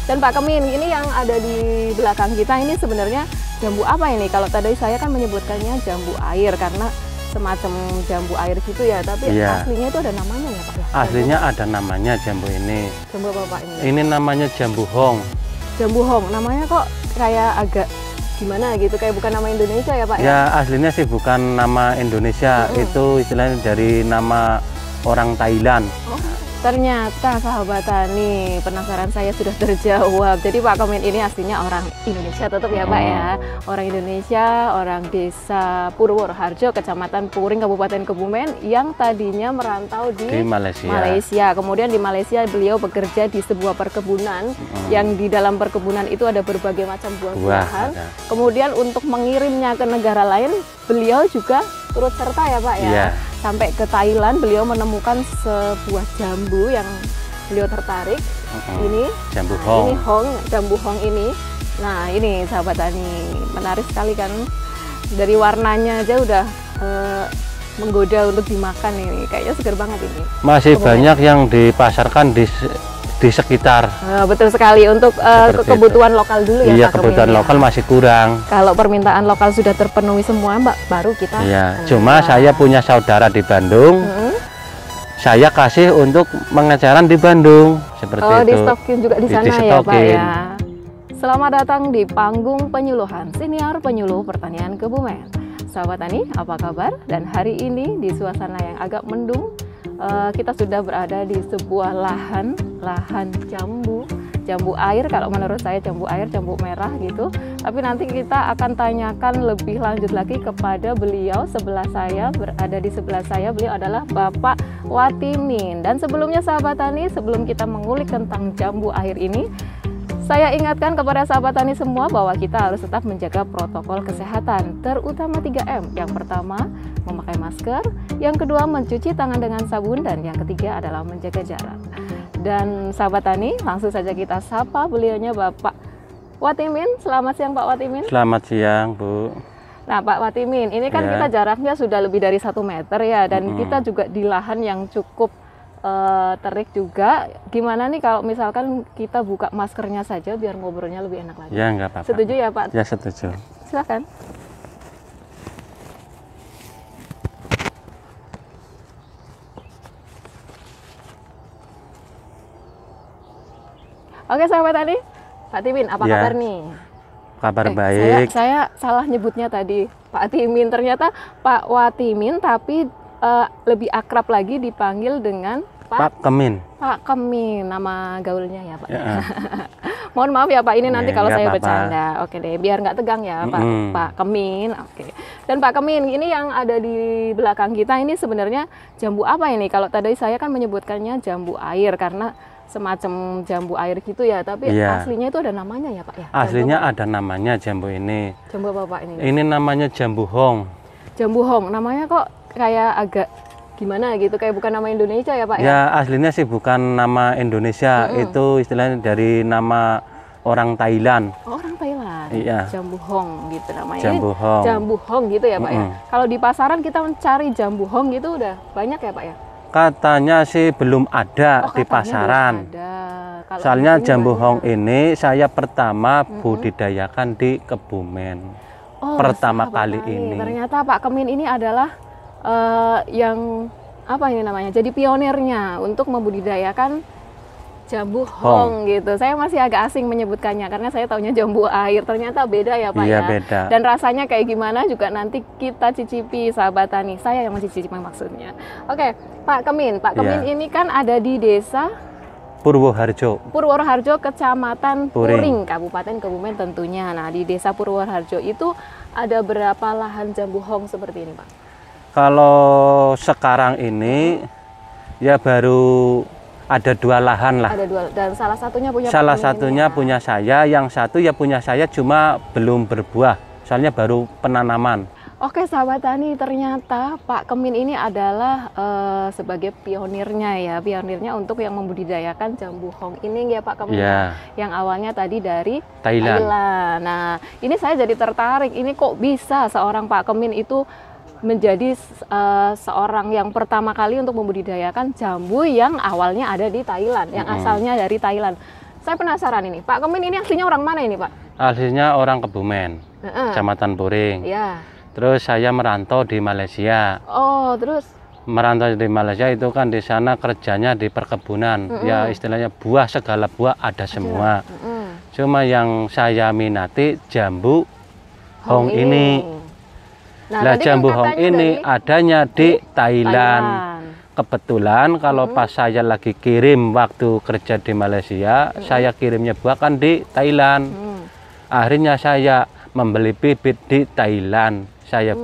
Dan Pak Kemin, ini yang ada di belakang kita ini sebenarnya jambu apa ini? Kalau tadi saya kan menyebutkannya jambu air karena semacam jambu air gitu ya, tapi aslinya itu ada namanya ya Pak? Ya? Aslinya ada namanya jambu ini. Jambu apa Pak ini? Ini namanya jambu hong. Jambu hong, namanya kok kayak agak gimana gitu, kayak bukan nama Indonesia ya Pak? Ya aslinya sih bukan nama Indonesia, itu istilahnya dari nama orang Thailand. Oh. Ternyata sahabat tani, penasaran saya sudah terjawab. Jadi Pak Kemin ini aslinya orang Indonesia tetap ya Pak ya. Orang Indonesia, orang desa Purwoharjo, Kecamatan Puring, Kabupaten Kebumen yang tadinya merantau di Malaysia. Kemudian di Malaysia beliau bekerja di sebuah perkebunan yang di dalam perkebunan itu ada berbagai macam buah-buahan. Kemudian untuk mengirimnya ke negara lain, beliau juga turut serta ya Pak ya. Sampai ke Thailand beliau menemukan sebuah jambu yang beliau tertarik. Ini jambu hong. Ini jambu hong ini. Nah ini sahabat tani, menarik sekali kan. Dari warnanya aja udah menggoda untuk dimakan ini. Kayaknya segar banget ini. Masih banyak yang dipasarkan di sekitar. Betul sekali, untuk kebutuhan lokal dulu ya. Iya, kebutuhan lokal masih kurang. Kalau permintaan lokal sudah terpenuhi semua Mbak, baru kita. Iya, cuma saya punya saudara di Bandung. Saya kasih untuk pengecaran di Bandung seperti itu. Di-stokin juga di sana ya Pak ya. Selamat datang di panggung penyuluhan senior penyuluh pertanian Kebumen. Sahabat tani, apa kabar? Dan hari ini di suasana yang agak mendung, kita sudah berada di sebuah lahan jambu air. Kalau menurut saya jambu air, jambu merah gitu. Tapi nanti kita akan tanyakan lebih lanjut lagi kepada beliau. Berada di sebelah saya beliau adalah Bapak Watimin. Dan sebelumnya sahabat tani, sebelum kita mengulik tentang jambu air ini, saya ingatkan kepada sahabat tani semua bahwa kita harus tetap menjaga protokol kesehatan, terutama 3M. Yang pertama, memakai masker. Yang kedua, mencuci tangan dengan sabun. Dan yang ketiga adalah menjaga jarak. Dan sahabat tani, langsung saja kita sapa beliaunya Bapak Watimin. Selamat siang Pak Watimin. Selamat siang Bu. Nah Pak Watimin, ini kan kita jaraknya sudah lebih dari 1 meter ya. Dan kita juga di lahan yang cukup terik juga. Gimana nih kalau misalkan kita buka maskernya saja biar ngobrolnya lebih enak lagi? Ya nggak apa-apa. Setuju ya Pak? Ya setuju. Silakan. Oke sahabat tani, Pak Timin apa kabar nih? Kabar baik. Saya salah nyebutnya tadi Pak Timin, ternyata Pak Watimin, tapi lebih akrab lagi dipanggil dengan Pak Kemin. Pak Kemin, nama gaulnya ya Pak. Mohon maaf ya Pak, ini nanti kalau saya bercanda. Oke deh, biar nggak tegang ya Pak Kemin. Oke. Dan Pak Kemin, ini yang ada di belakang kita ini sebenarnya jambu apa ini? Kalau tadi saya kan menyebutkannya jambu air karena semacam jambu air gitu ya, tapi aslinya itu ada namanya ya Pak ya? Aslinya ada namanya jambu ini. Jambu apa Pak ini? Ini namanya jambu hong. Jambu hong, namanya kok kayak agak gimana gitu, kayak bukan nama Indonesia ya Pak ya? Ya aslinya sih bukan nama Indonesia, itu istilahnya dari nama orang Thailand. Oh, orang Thailand. Iya. Jambu hong gitu namanya. Jambu hong. Jambu hong gitu ya Pak ya? Kalau di pasaran kita mencari jambu hong gitu udah banyak ya Pak ya? Katanya sih belum ada di pasaran. Soalnya jambu hong ini saya pertama budidayakan di Kebumen. Pertama kali ini. Ternyata Pak Kemin ini adalah yang apa ini namanya? Jadi pionirnya untuk membudidayakan jambu hong gitu. Saya masih agak asing menyebutkannya karena saya taunya jambu air. Ternyata beda ya Pak ya. Beda. Dan rasanya kayak gimana juga nanti kita cicipi sahabat tani. Saya yang mencicipi maksudnya. Oke, Pak Kemin. Pak Kemin ini kan ada di desa Purwoharjo. Purwoharjo, Kecamatan Puring, Kabupaten Kebumen tentunya. Nah, di desa Purwoharjo itu ada berapa lahan jambu hong seperti ini Pak? Kalau sekarang ini ya baru ada 2 lahan lah. Ada 2, dan salah satunya punya Salah satunya punya saya, yang satu ya punya saya cuma belum berbuah, soalnya baru penanaman. Oke sahabat tani, ternyata Pak Kemin ini adalah sebagai pionirnya ya, pionirnya untuk yang membudidayakan jambu hong ini ya Pak Kemin. Yang awalnya tadi dari Thailand. Nah ini saya jadi tertarik, ini kok bisa seorang Pak Kemin itu menjadi seorang yang pertama kali untuk membudidayakan jambu yang awalnya ada di Thailand, yang asalnya dari Thailand. Saya penasaran ini, Pak Kemin ini aslinya orang mana ini, Pak? Aslinya orang Kebumen, Kecamatan Puring. Ya. Terus saya merantau di Malaysia. Oh, terus? Merantau di Malaysia itu kan di sana kerjanya di perkebunan. Ya istilahnya buah, segala buah ada semua. Cuma yang saya minati jambu hong ini. Nah, jambu hong ini adanya di Thailand. Kebetulan kalau pas saya lagi kirim waktu kerja di Malaysia, saya kirimnya buah kan di Thailand. Akhirnya saya membeli bibit di Thailand. Saya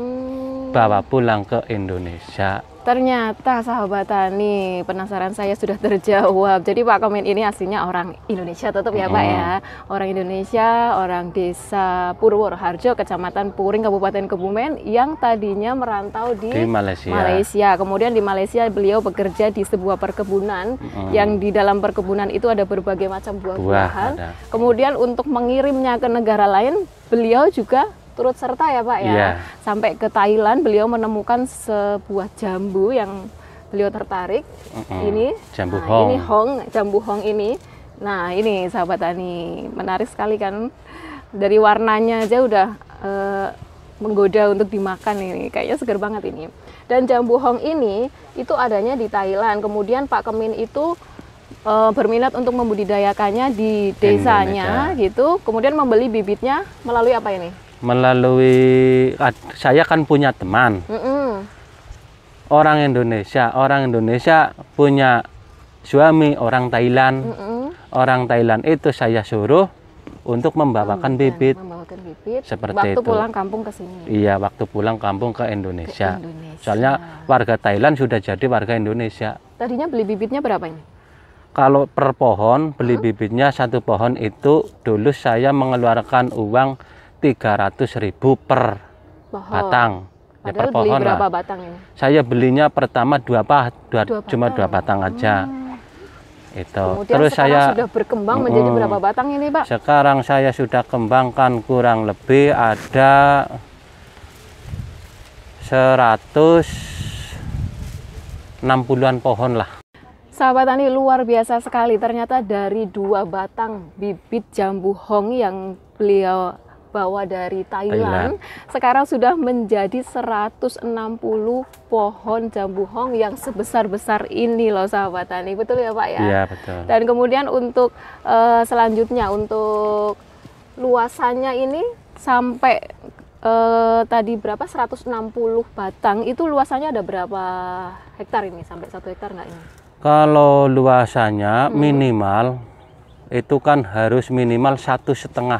bawa pulang ke Indonesia. Ternyata sahabat tani, penasaran saya sudah terjawab. Jadi Pak Kemin ini aslinya orang Indonesia tetap ya Pak ya. Orang Indonesia, orang desa Purwoharjo, Kecamatan Puring, Kabupaten Kebumen yang tadinya merantau di Malaysia. Kemudian di Malaysia beliau bekerja di sebuah perkebunan yang di dalam perkebunan itu ada berbagai macam buah-buahan. Kemudian untuk mengirimnya ke negara lain, beliau juga turut serta ya Pak ya, sampai ke Thailand beliau menemukan sebuah jambu yang beliau tertarik. Ini jambu hong. Ini jambu hong ini. Nah ini sahabat tani, menarik sekali kan, dari warnanya aja udah menggoda untuk dimakan ini, kayaknya segar banget ini. Dan jambu hong ini itu adanya di Thailand. Kemudian Pak Kemin itu berminat untuk membudidayakannya di desanya gitu. Kemudian membeli bibitnya melalui apa ini? Melalui, saya kan punya teman orang Indonesia punya suami orang Thailand. Orang Thailand itu saya suruh untuk membawakan bibit. Seperti waktu itu. Pulang kampung ke sini. Iya, waktu pulang kampung ke Indonesia. Soalnya warga Thailand sudah jadi warga Indonesia. Tadinya beli bibitnya berapa ini? Kalau per pohon beli bibitnya, satu pohon itu dulu saya mengeluarkan uang 300.000 per batang. Ya, per pohon beli berapa lah. batang ini? Saya belinya pertama cuma dua batang aja. Itu. Kemudian terus saya sudah berkembang menjadi berapa batang ini, Pak? Sekarang saya sudah kembangkan kurang lebih ada 160-an pohon lah. Sahabat tani, luar biasa sekali. Ternyata dari 2 batang bibit jambu hong yang beliau bawa dari Thailand, sekarang sudah menjadi 160 pohon jambu hong yang sebesar-besar ini loh sahabat tani. Betul ya Pak ya? Iya betul. Dan kemudian untuk selanjutnya, untuk luasannya ini sampai tadi berapa, 160 batang, itu luasannya ada berapa hektar ini? Sampai 1 hektar nggak ini? Kalau luasannya minimal itu kan harus minimal 1,5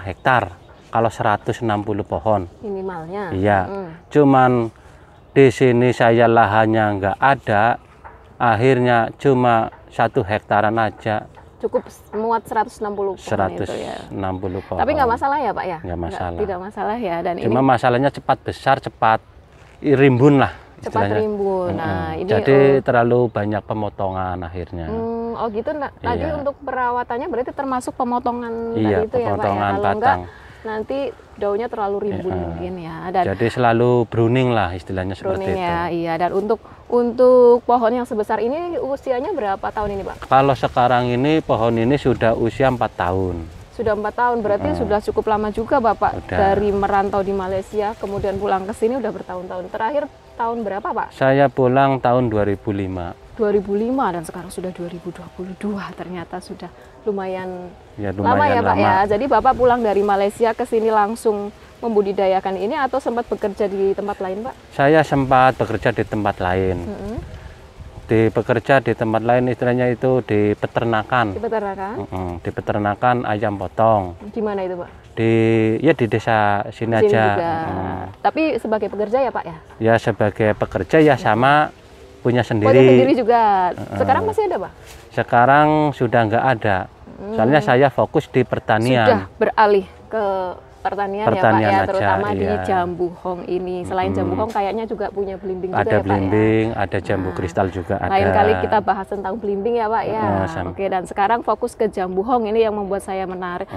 hektar. Kalau 160 pohon minimalnya. Iya. Cuman di sini saya lahannya nggak ada, akhirnya cuma 1 hektaran aja. Cukup muat 160 pohon 160 itu ya. pohon. Tapi nggak masalah ya Pak ya? Nggak masalah. Tidak masalah ya. Dan cuma ini masalahnya cepat besar, cepat rimbun lah. Cepat rimbun. Nah, ini jadi terlalu banyak pemotongan akhirnya. Oh gitu. Nah, tadi untuk perawatannya berarti termasuk pemotongan tadi itu ya Pak ya? Kalau batang. Nanti daunnya terlalu rimbun mungkin ya. Dan jadi selalu pruning lah istilahnya seperti itu. Ya, iya. Dan untuk pohon yang sebesar ini usianya berapa tahun ini Pak? Kalau sekarang ini pohon ini sudah usia 4 tahun. Sudah 4 tahun, berarti sudah cukup lama juga Bapak dari merantau di Malaysia, kemudian pulang ke sini udah bertahun-tahun. Terakhir tahun berapa Pak? Saya pulang tahun 2005. 2005 dan sekarang sudah 2022, ternyata sudah lumayan, lumayan lama ya Pak ya. Jadi Bapak pulang dari Malaysia ke sini langsung membudidayakan ini atau sempat bekerja di tempat lain Pak? Saya sempat bekerja di tempat lain. Bekerja di tempat lain istilahnya itu di peternakan. Di peternakan? Di peternakan ayam potong. Di mana itu Pak? Di desa sini aja. Juga. Tapi sebagai pekerja ya Pak ya? Ya sebagai pekerja ya sama punya sendiri. Punya sendiri juga. Sekarang masih ada Pak? Sekarang sudah nggak ada. Soalnya saya fokus di pertanian. Sudah beralih ke pertanian ya Pak ya, terutama di jambu hong ini. Selain jambu hong kayaknya juga punya belimbing juga ada ya Pak belimbing, ya? Ada jambu kristal juga ada. Lain kali kita bahas tentang belimbing ya Pak ya. Oke, dan sekarang fokus ke jambu hong ini yang membuat saya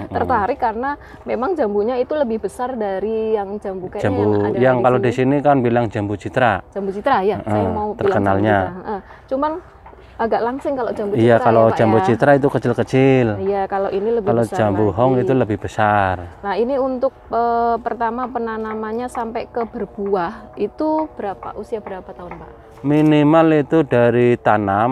tertarik karena memang jambunya itu lebih besar dari yang jambu kayaknya yang ada yang kalau di sini kan bilang jambu citra. Jambu citra ya, saya mau terkenalnya. bilang jambu citra. Cuman agak langsing kalau jambu citra. Iya, kalau ya, Pak, jambu ya? citra itu kecil-kecil. Iya, kalau ini lebih Kalau besar jambu lagi. hong itu lebih besar. Nah, ini untuk pertama penanamannya sampai ke berbuah itu usia berapa tahun, Pak? Minimal itu dari tanam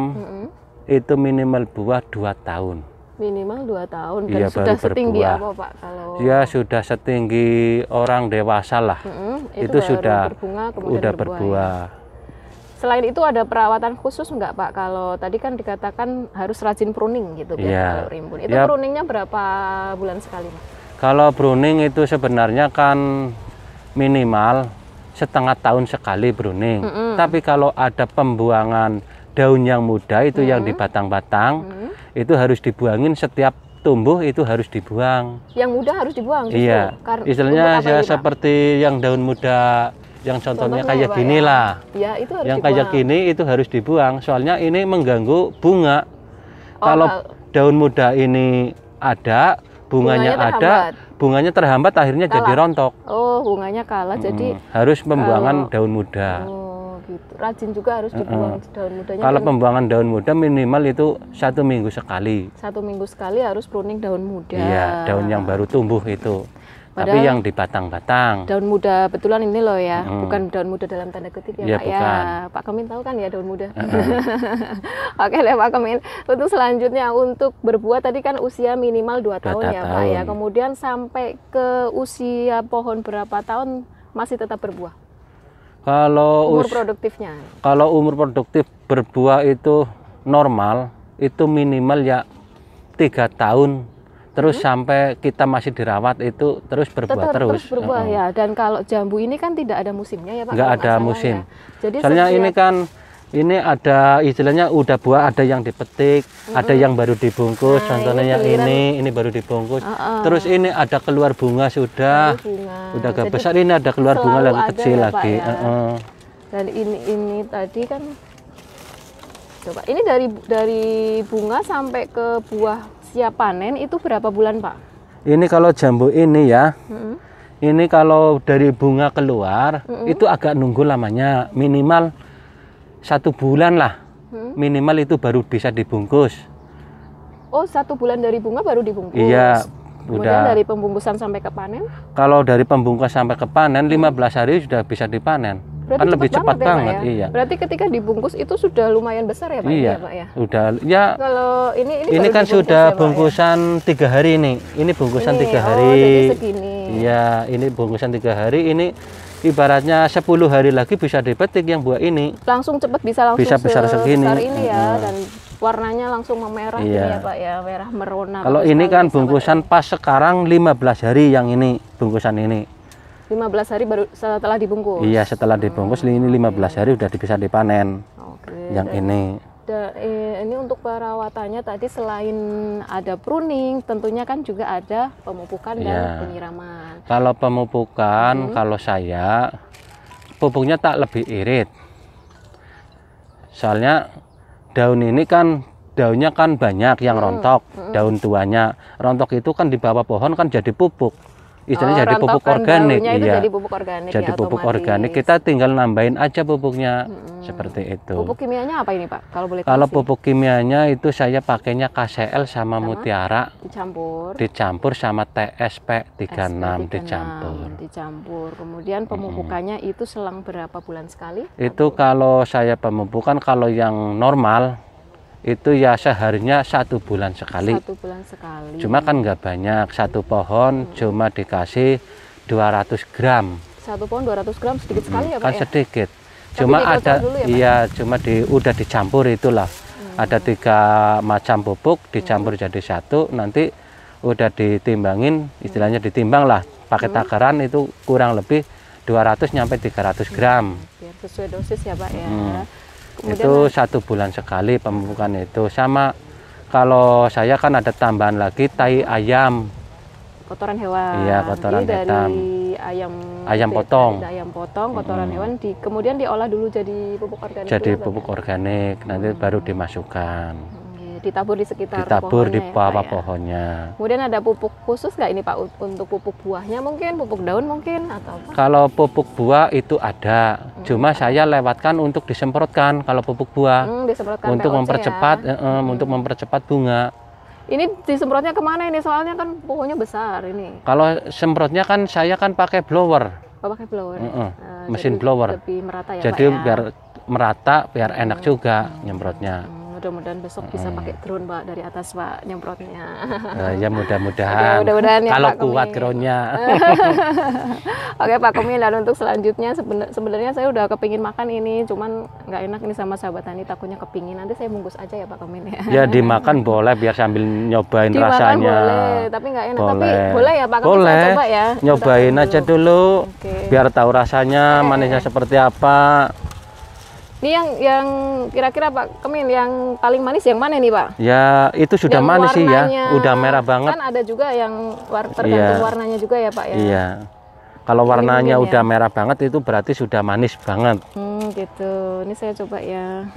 itu minimal buah 2 tahun. Minimal 2 tahun. Dan Iya, sudah baru setinggi berbuah. apa, Pak? Kalau Ya sudah setinggi orang dewasa lah. itu baru sudah berbunga, kemudian udah berbuah. berbuah. Ya. Selain itu ada perawatan khusus nggak, Pak? Kalau tadi kan dikatakan harus rajin pruning gitu kan, Iya. kalau rimbun. Itu Ya. pruningnya berapa bulan sekali, Pak? Kalau pruning itu sebenarnya kan minimal setengah tahun sekali pruning. Tapi kalau ada pembuangan daun yang muda itu yang di batang-batang itu harus dibuangin setiap tumbuh itu harus dibuang. Yang muda harus dibuang justru. Iya. Istilahnya Untuk apa ya ini, Pak? seperti yang daun muda yang contohnya Contohnya kayak ya, Pak, gini ya? lah. Ya, itu harus Yang dibuang. kayak gini itu harus dibuang. Soalnya ini mengganggu bunga. Oh, Kalau daun muda ini ada, bunganya ada, bunganya terhambat akhirnya jadi rontok. Oh, bunganya kalah jadi Harus pembuangan daun muda. oh, gitu. Rajin juga harus dibuang daun mudanya. Kalau dan pembuangan daun muda minimal itu 1 minggu sekali. 1 minggu sekali harus pruning daun muda. Iya, daun yang baru tumbuh itu. Tapi Padahal yang di batang-batang. daun muda betulan ini loh ya, bukan daun muda dalam tanda kutip ya, Iya, Pak bukan. ya. Pak Kemin tahu kan ya daun muda. Oke deh Pak Kemin. Untuk selanjutnya untuk berbuah tadi kan usia minimal 2 tahun ya Pak ya. Kemudian sampai ke usia pohon berapa tahun masih tetap berbuah? Kalau Umur produktifnya? Kalau umur produktif berbuah itu normal, itu minimal ya 3 tahun. Terus sampai kita masih dirawat itu terus berbuah Tetap terus. berbuah ya. Dan kalau jambu ini kan tidak ada musimnya ya Pak? Nggak kalau ada salah musim. Ya. Jadi soalnya setiap- ini kan ini ada istilahnya udah buah, ada yang dipetik, ada yang baru dibungkus. Nah, contohnya ini yang giliran- ini baru dibungkus. Terus ini ada keluar bunga sudah. bunga. Udah agak Jadi besar, ini ada keluar bunga selalu lagi ada kecil ya, Pak, lagi. ya. Dan ini tadi kan coba ini dari bunga sampai ke buah siap panen itu berapa bulan Pak? Ini kalau jambu ini ya, ini kalau dari bunga keluar itu agak nunggu lamanya, minimal 1 bulan lah, minimal itu baru bisa dibungkus. Oh 1 bulan dari bunga baru dibungkus. Iya, Kemudian udah. dari pembungkusan sampai ke panen? Kalau dari pembungkus sampai ke panen 15 hari sudah bisa dipanen. Berarti Kan lebih cepat ya, Pak, banget, ya? iya. Berarti ketika dibungkus itu sudah lumayan besar ya Pak? Iya, Ya, Pak ya. udah ya. Kalau ini Ini baru kan dibungkus sudah ya, Pak, ya? bungkusan 3 hari nih. Ini bungkusan Ini, 3 oh, hari. jadi segini. Iya, ini bungkusan 3 hari. Ini ibaratnya 10 hari lagi bisa dipetik yang buah ini. Langsung cepat bisa langsung Bisa besar segini. sebesar ini ya, dan warnanya langsung memerah Iya. ini ya Pak ya, merah merona. Kalau bagus ini sekali kan ya, sahabat. bungkusan pas sekarang 15 hari yang ini bungkusan ini. 15 hari baru setelah dibungkus. Iya, setelah dibungkus ini 15 hari udah bisa dipanen. Oke. Yang ini. Ini untuk perawatannya tadi selain ada pruning, tentunya kan juga ada pemupukan dan Iya. penyiraman. Kalau pemupukan, kalau saya pupuknya tak lebih irit. Soalnya daun ini kan daunnya kan banyak yang rontok, daun tuanya. Rontok itu kan di bawah pohon kan jadi pupuk. Istilahnya jadi pupuk rontokan organik, daunnya itu iya. jadi pupuk organik Jadi ya, pupuk otomatis. organik, kita tinggal nambahin aja pupuknya seperti itu. Pupuk kimianya apa ini Pak? Kalau boleh Kalau kasih. pupuk kimianya itu saya pakainya KCL sama Mutiara dicampur sama TSP 36 SP36 dicampur. Kemudian pemupukannya itu selang berapa bulan sekali? Itu kalau saya pemupukan kalau yang normal itu ya seharinya 1 bulan sekali. 1 bulan sekali. Cuma kan nggak banyak, 1 pohon cuma dikasih 200 gram. 1 pohon 200 gram sedikit sekali ya Pak Kan ya? sedikit. Tapi Cuma dikocok ada dulu ya, Pak? iya cuma udah dicampur itulah. Ada 3 macam pupuk dicampur jadi 1, nanti udah ditimbangin, istilahnya ditimbang lah pakai takaran itu kurang lebih 200 nyampe 300 gram. Biar sesuai dosis ya Pak ya. Kemudian Itu 1 bulan sekali pemupukan itu. Sama kalau saya kan ada tambahan lagi tai ayam. kotoran hewan. Iya, kotoran Jadi hitam. dari Ayam potong. dari ayam potong, kotoran hewan kemudian diolah dulu jadi pupuk organik. Jadi dulu, Pak, pupuk ya? organik, nanti baru dimasukkan. ditabur di sekitar ditabur di pohonnya, bawah ya? pohonnya. Kemudian ada pupuk khusus nggak ini Pak untuk pupuk buahnya mungkin, pupuk daun mungkin atau apa? Kalau pupuk buah itu ada, cuma saya lewatkan untuk disemprotkan kalau pupuk buah Disemprotkan untuk POC mempercepat ya? untuk mempercepat bunga. Ini disemprotnya kemana ini? Soalnya kan pohonnya besar ini. Kalau semprotnya kan saya kan pakai blower. Oh, pakai blower. Mesin Jadi blower. lebih merata ya Jadi Pak ya? biar merata, biar enak juga nyemprotnya. Mudah-mudahan besok bisa pakai drone Pak dari atas Pak nyemprotnya. Ya mudah-mudahan. Mudah-mudahan ya, kalau Pak kuat Kemi. drone-nya. Oke Pak Kemi, dan untuk selanjutnya sebenarnya saya udah kepingin makan ini, cuman nggak enak ini sama sahabat tani, takutnya kepingin. Nanti saya bungkus aja ya Pak Kemi ya. Ya dimakan boleh biar sambil nyobain Dimakan rasanya. boleh, tapi nggak enak. Boleh. Tapi boleh ya Pak Kemi, Boleh. saya coba ya. Nyobain aja dulu. Oke. Biar tahu rasanya manisnya seperti apa. Ini yang kira-kira Pak Kemin yang paling manis yang mana nih Pak? Ya itu sudah Yang manis sih ya, warnanya- udah merah banget. Kan ada juga yang tergantung warnanya juga ya Pak ya. Iya. Kalau warnanya mungkin udah ya. merah banget itu berarti sudah manis banget. Gitu. Ini saya coba ya.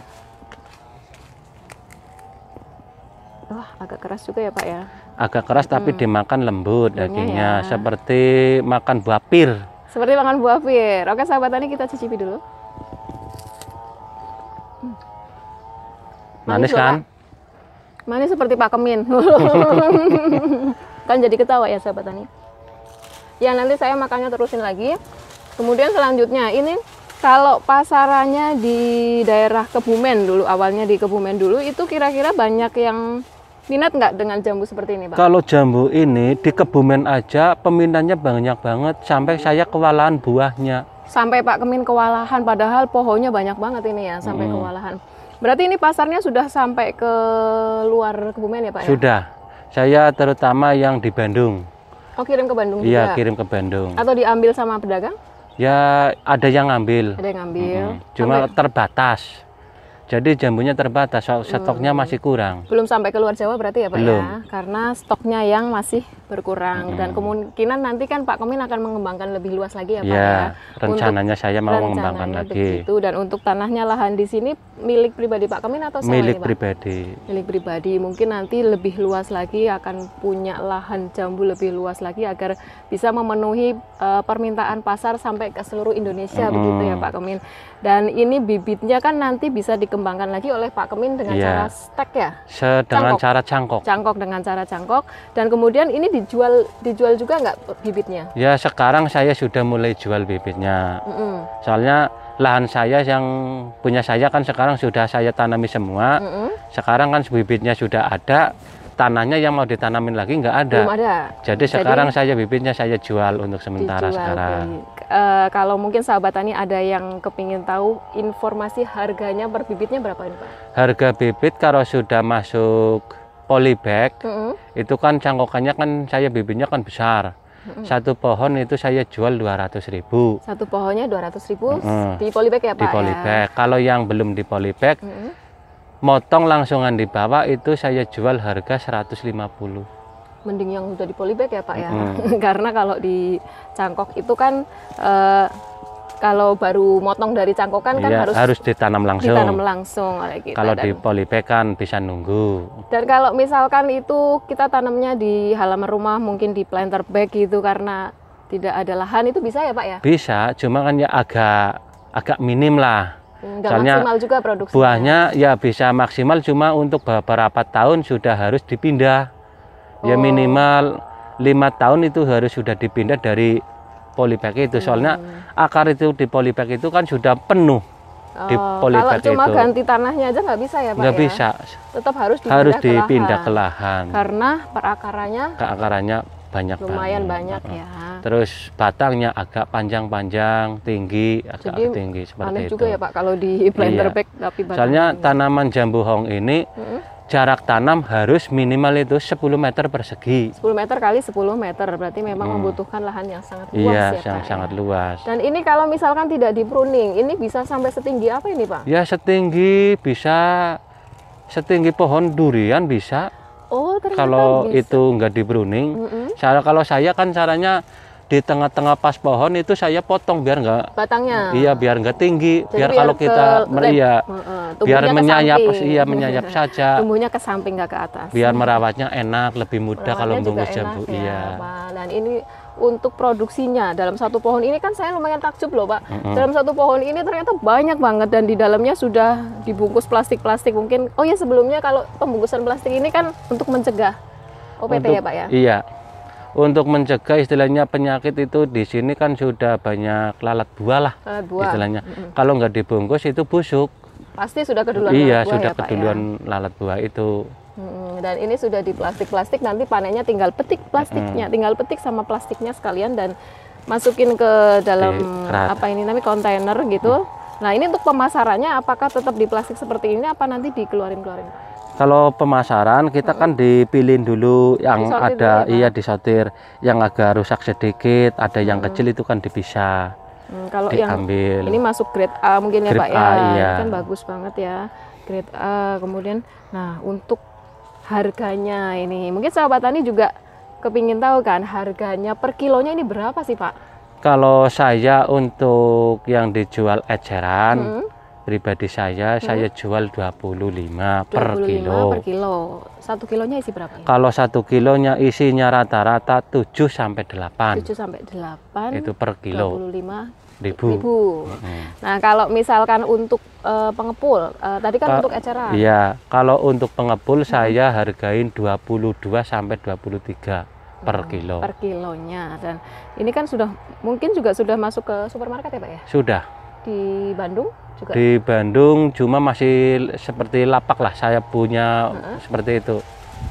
Wah, agak keras juga ya Pak ya. Agak keras tapi dimakan lembut Daunnya dagingnya, ya. seperti makan buah pir. Seperti makan buah pir. Oke sahabat tani, kita cicipi dulu. Manis loh, kan? Pak. Manis seperti Pak Kemin. Kan jadi ketawa ya sahabat tani. Ya nanti saya makannya terusin lagi. Kemudian selanjutnya ini kalau pasarannya di daerah Kebumen dulu, awalnya di Kebumen dulu, itu kira-kira banyak yang minat nggak dengan jambu seperti ini Pak? Kalau jambu ini di Kebumen aja peminatnya banyak banget, sampai saya kewalahan buahnya. Sampai Pak Kemin kewalahan, padahal pohonnya banyak banget ini ya, sampai kewalahan. Berarti ini pasarnya sudah sampai ke luar Kebumen ya Pak ya? Sudah. Saya terutama yang di Bandung. Oh, kirim ke Bandung Iya, juga? kirim ke Bandung. Atau diambil sama pedagang? Ya ada yang ngambil. Ada yang ngambil? Cuma terbatas. Jadi jambunya terbatas, stoknya masih kurang. Belum sampai ke luar Jawa berarti ya Pak Belum. ya? Karena stoknya yang masih berkurang. Dan kemungkinan nanti kan Pak Kemin akan mengembangkan lebih luas lagi ya Pak Ya, ya? rencananya saya mau mengembangkan Rencananya lagi. begitu. Dan untuk tanahnya, lahan di sini milik pribadi Pak Kemin atau sewa Milik ini, Pak? pribadi. Milik pribadi. Mungkin nanti lebih luas lagi, akan punya lahan jambu lebih luas lagi agar bisa memenuhi permintaan pasar sampai ke seluruh Indonesia begitu ya Pak Kemin. Dan ini bibitnya kan nanti bisa dikembangkan lagi oleh Pak Kemin dengan Iya. cara stek ya? Dengan Cangkok. cara cangkok. Cangkok, dengan cara cangkok. Dan kemudian ini dijual juga nggak bibitnya? Ya sekarang saya sudah mulai jual bibitnya. Soalnya lahan saya yang punya saya kan sekarang sudah saya tanami semua. Sekarang kan bibitnya sudah ada, tanahnya yang mau ditanamin lagi nggak ada. Belum ada. Jadi sekarang saya bibitnya saya jual untuk sementara Dijual. sekarang. Kalau mungkin sahabat tani ada yang kepingin tahu informasi harganya per bibitnya berapa ini Pak? Harga bibit kalau sudah masuk polybag itu kan cangkokannya kan saya bibitnya kan besar. Satu pohon itu saya jual 200.000. Satu pohonnya 200.000 di polybag ya Pak? Di polybag. Kalau yang belum di polybag, motong langsungan di bawah itu saya jual harga 150. Mending yang udah di polybag ya Pak ya? Karena kalau di cangkok itu kan kalau baru motong dari cangkokan kan Iya, harus ditanam langsung. ditanam langsung oleh kita. Kalau di polybag kan bisa nunggu. Dan kalau misalkan itu kita tanamnya di halaman rumah, mungkin di planter bag gitu karena tidak ada lahan, itu bisa ya Pak ya? Bisa, cuma kan ya agak minim lah. Nggak Soalnya maksimal juga produksinya. Buahnya ya bisa maksimal, cuma untuk beberapa tahun sudah harus dipindah. Ya minimal 5 tahun itu harus sudah dipindah dari polybag itu. Soalnya akar itu di polybag itu kan sudah penuh. Di polybag kalau cuma itu ganti tanahnya aja nggak bisa ya Pak nggak ya? bisa. Tetap harus Dipindah ke lahan. Karena perakarannya Keakarannya banyak lumayan banget. banyak ya. Terus batangnya agak panjang-panjang, tinggi, agak Jadi tinggi seperti aneh itu. juga ya Pak kalau di planter Iya. bag tapi Soalnya tanaman jambu hong ini jarak tanam harus minimal itu 10 meter persegi. 10 meter kali 10 meter berarti memang membutuhkan lahan yang sangat luas Iya, ya Pak. sangat luas. Dan ini kalau misalkan tidak di pruning, ini bisa sampai setinggi apa ini Pak? Ya setinggi pohon durian bisa. Oh ternyata Kalau bisa. itu nggak di pruning. Kalau saya kan caranya di tengah-tengah pas pohon itu saya potong biar nggak batangnya. Iya, biar nggak tinggi. Jadi biar kalau kita biar menyayap, menyayap saja. Tumbuhnya ke samping nggak ke atas. Biar merawatnya enak, lebih mudah kalau membungkus jambu. Iya. Dan ini untuk produksinya dalam satu pohon ini kan saya lumayan takjub loh Pak. Dalam satu pohon ini ternyata banyak banget dan di dalamnya sudah dibungkus plastik-plastik mungkin. Oh ya sebelumnya kalau pembungkusan plastik ini kan untuk mencegah OPT ya Pak ya? Iya. Untuk mencegah istilahnya penyakit itu di sini kan sudah banyak lalat buah lah. Lalat buah. Istilahnya. Kalau nggak dibungkus itu busuk. Pasti sudah keduluan iya, lalat buah sudah ya, keduluan Pak, ya? lalat buah itu. Dan ini sudah di plastik-plastik, nanti panennya tinggal petik plastiknya, tinggal petik sama plastiknya sekalian dan masukin ke dalam apa ini namanya kontainer gitu. Nah ini untuk pemasarannya apakah tetap di plastik seperti ini apa nanti dikeluarin-keluarin? Kalau pemasaran kita kan dipilih dulu yang ada disortir, yang agak rusak sedikit, ada yang kecil itu kan dipisah. Kalau diambil. Yang ini masuk grade A mungkin ya Pak ya, iya. kan bagus banget ya grade A. Kemudian, nah untuk harganya ini, mungkin sahabat tani juga kepingin tahu kan harganya per kilonya ini berapa sih Pak? Kalau saya untuk yang dijual eceran, pribadi saya jual 25 per kilo. Per kilo. 1 kilonya isi berapa ya? Kalau 1 kilonya isinya rata-rata 7 sampai 8. 7 sampai 8 itu per kilo. 25.000. Nah, kalau misalkan untuk pengepul, tadi kan untuk eceran. Iya, kalau untuk pengepul saya hargain 22 sampai 23 per kilo. Per kilonya. Dan ini kan mungkin juga sudah masuk ke supermarket ya Pak ya? Sudah. Di Bandung juga? Di Bandung cuma masih seperti lapak lah saya punya seperti itu.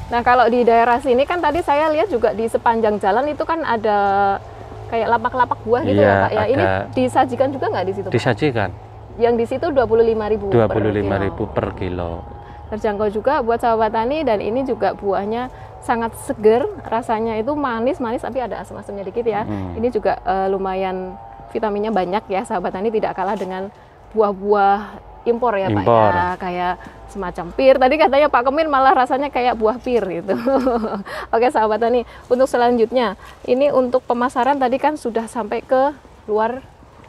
Nah kalau di daerah sini kan tadi saya lihat juga di sepanjang jalan itu kan ada kayak lapak-lapak buah gitu ya Pak ya. Ini disajikan juga nggak di situ Pak? Disajikan. Yang di situ 25.000 per kilo. Terjangkau juga buat sahabat tani dan ini juga buahnya sangat seger, rasanya itu manis-manis tapi ada asam-asamnya dikit ya. Ini juga lumayan vitaminnya banyak ya sahabat tani, tidak kalah dengan buah-buah impor ya Pak ya, kayak semacam pir. Tadi katanya Pak Kemin malah rasanya kayak buah pir gitu. Oke sahabat tani, untuk selanjutnya ini untuk pemasaran tadi kan sudah sampai ke luar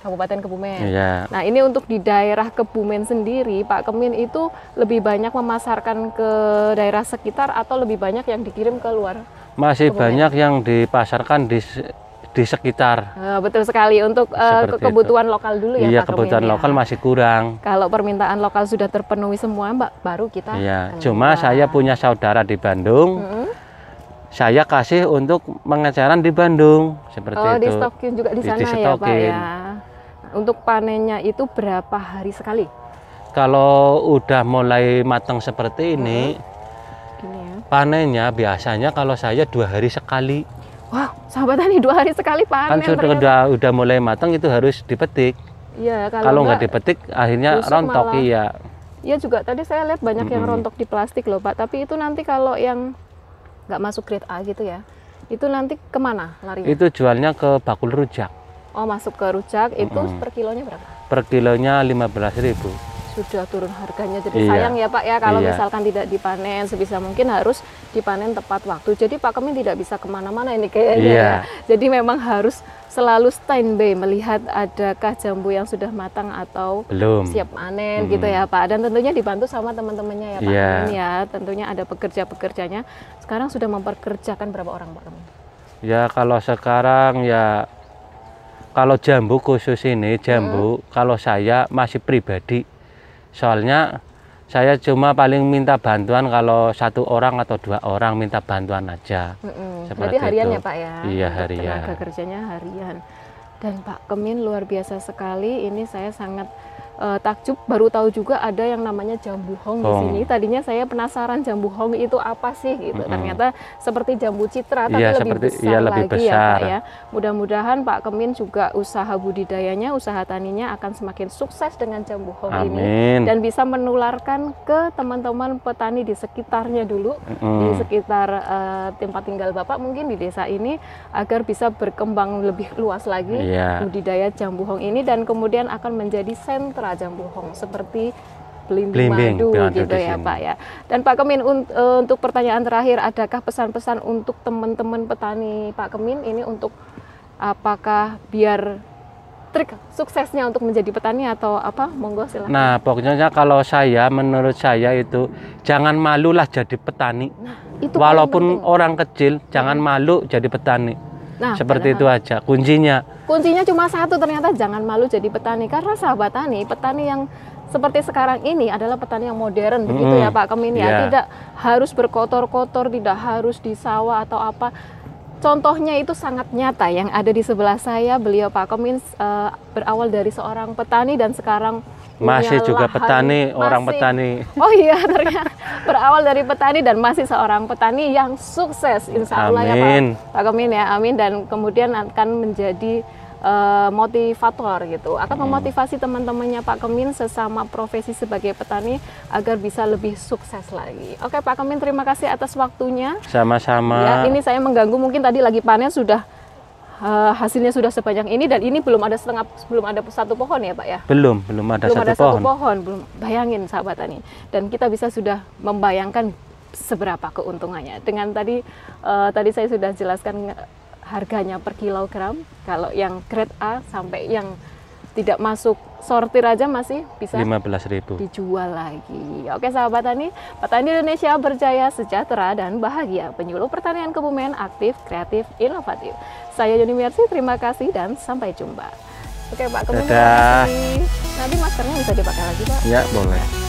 Kabupaten Kebumen. Iya. Nah ini untuk di daerah Kebumen sendiri Pak Kemin itu lebih banyak memasarkan ke daerah sekitar atau lebih banyak yang dikirim ke luar? Masih Kebumen? Banyak yang dipasarkan di sekitar. Betul sekali, untuk kebutuhan lokal dulu ya Iya, Pak kebutuhan Kemin, lokal masih kurang. Kalau permintaan lokal sudah terpenuhi semua Mbak, baru kita cuma saya punya saudara di Bandung, saya kasih untuk pengeceran di Bandung seperti itu. Di stokin juga di sana ya Pak ya. Untuk panennya itu berapa hari sekali? Kalau udah mulai matang seperti ini, panennya biasanya kalau saya 2 hari sekali. Wah, sahabat tani 2 hari sekali panen. Kan udah mulai matang itu harus dipetik. Iya, kalau nggak dipetik akhirnya rontok. Iya. Iya juga tadi saya lihat banyak yang rontok di plastik loh Pak. Tapi itu nanti kalau yang nggak masuk grade A gitu ya, itu nanti kemana larinya? Itu jualnya ke bakul rujak. Oh, masuk ke rujak itu per kilonya berapa? Per kilonya 15.000. Sudah turun harganya, jadi sayang ya Pak ya kalau misalkan tidak dipanen, sebisa mungkin harus dipanen tepat waktu. Jadi Pak Kemin tidak bisa kemana-mana ini kayaknya ya. Jadi memang harus selalu standby melihat adakah jambu yang sudah matang atau belum siap panen gitu ya Pak. Dan tentunya dibantu sama teman-temannya ya Pak Kemin ya. Tentunya ada pekerja-pekerjanya. Sekarang sudah memperkerjakan berapa orang Pak Kemin? Ya kalau sekarang ya, kalau jambu khusus ini kalau saya masih pribadi. Soalnya saya cuma paling minta bantuan kalau 1 orang atau 2 orang minta bantuan aja. Berarti harian ya Pak ya? Iya, harian. Tenaga kerjanya harian. Dan Pak Kemin luar biasa sekali. Ini saya sangat takjub, baru tahu juga ada yang namanya jambu hong di sini. Tadinya saya penasaran jambu hong itu apa sih gitu. Ternyata seperti jambu citra tapi lebih besar lagi ya Pak ya. Mudah-mudahan Pak Kemin juga usaha budidayanya, usaha taninya akan semakin sukses dengan jambu hong ini dan bisa menularkan ke teman-teman petani di sekitarnya dulu, di sekitar tempat tinggal Bapak mungkin di desa ini, agar bisa berkembang lebih luas lagi budidaya jambu hong ini dan kemudian akan menjadi sentra jambu hong seperti Belimbing Madu gitu ya Pak ya. Dan Pak Kemin, untuk pertanyaan terakhir, adakah pesan-pesan untuk teman-teman petani Pak Kemin ini untuk Apakah biar trik suksesnya untuk menjadi petani atau apa? Monggo silakan. Nah, pokoknya kalau saya, menurut saya itu jangan malulah jadi petani. Nah, itu walaupun orang kecil, jangan malu jadi petani. Nah, seperti itu aja kuncinya. Kuncinya cuma satu, ternyata jangan malu jadi petani. Karena sahabat tani, petani yang seperti sekarang ini adalah petani yang modern, begitu ya Pak Kemin ya. Tidak harus berkotor-kotor, tidak harus di sawah atau apa. Contohnya itu sangat nyata yang ada di sebelah saya. Beliau Pak Kemin berawal dari seorang petani dan sekarang masih juga petani, orang petani. Oh iya, ternyata berawal dari petani dan masih seorang petani yang sukses, insya Allah ya Pak Kemin ya, amin. Dan kemudian akan menjadi motivator gitu, akan memotivasi teman-temannya Pak Kemin sesama profesi sebagai petani agar bisa lebih sukses lagi. Oke Pak Kemin, terima kasih atas waktunya. Sama-sama. Ya, ini saya mengganggu, mungkin tadi lagi panen sudah hasilnya sudah sebanyak ini, dan ini belum ada satu pohon ya Pak ya? Belum ada satu pohon. Belum, bayangin sahabat tani. Dan kita bisa sudah membayangkan seberapa keuntungannya. Dengan tadi saya sudah jelaskan harganya per kilogram. Kalau yang grade A sampai yang tidak masuk sortir aja masih bisa 15.000 dijual lagi. Oke sahabat tani, petani Indonesia berjaya, sejahtera dan bahagia. Penyuluh pertanian Kebumen, aktif, kreatif, inovatif. Saya Yuni Mercy, terima kasih dan sampai jumpa. Oke Pak Kebumen, terima kasih. Nanti maskernya bisa dipakai lagi Pak? Ya boleh.